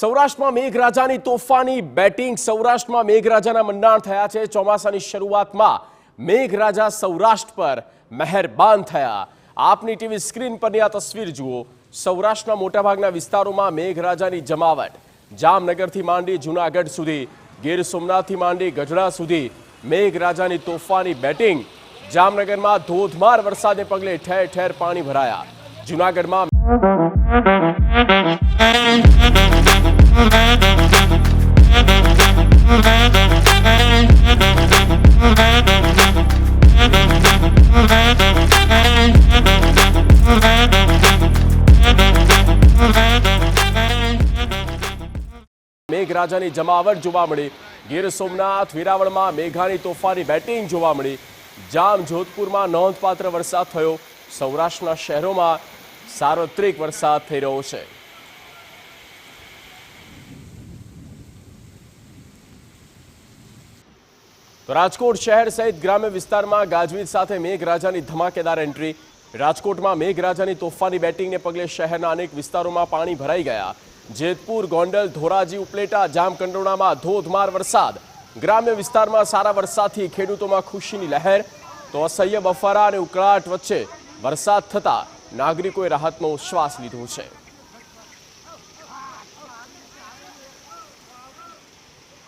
સૌરાષ્ટ્રમાં મેઘરાજાની તોફાની બેટિંગ સૌરાષ્ટ્રમાં મેઘરાજાના મંડાણ થયા છે। ચોમાસાની શરૂઆતમાં મેઘરાજા સૌરાષ્ટ્ર પર મહેરબાન થયા। આપની ટીવી સ્ક્રીન પરની આ તસવીર જુઓ। સૌરાષ્ટ્રના મોટાભાગના વિસ્તારોમાં મેઘરાજાની જમાવટ। જામનગરથી માંડી જૂનાગઢ સુધી, ગીર સોમનાથથી માંડી ગઢડા સુધી મેઘરાજાની તોફાની બેટિંગ। જામનગરમાં ધોધમાર વરસાદને પગલે ઠેર ઠેર પાણી ભરાયા। જૂનાગઢમાં મેઘરાજાની જમાવટ જોવા મળી। ગીર સોમનાથ વેરાવળમાં મેઘાની તોફાની બેટિંગ જોવા મળી। જામ જોધપુરમાં નોંધપાત્ર વરસાદ થયો। સૌરાષ્ટ્રના શહેરોમાં સાર્વત્રિક વરસાદ થઈ રહ્યો છે। તો રાજકોટ શહેર સહિત ગ્રામ્ય વિસ્તારમાં ગાજવીજ સાથે મેઘરાજાની ધમાકેદાર એન્ટ્રી। રાજકોટમાં મેઘરાજાની તોફાની બેટિંગને પગલે શહેરના અનેક વિસ્તારોમાં પાણી ભરાઈ ગયા। જેતપુર, ગોંડલ, ધોરાજી, ઉપલેટા, જામકંડોરણામાં ધોધમાર વરસાદ। ગ્રામ્ય વિસ્તારમાં સારા વરસાદથી ખેડૂતોમાં ખુશીની લહેર। તો અસહ્ય બફારા અને ઉકળાટ વચ્ચે વરસાદ થતા નાગરિકોએ રાહતનો શ્વાસ લીધો છે।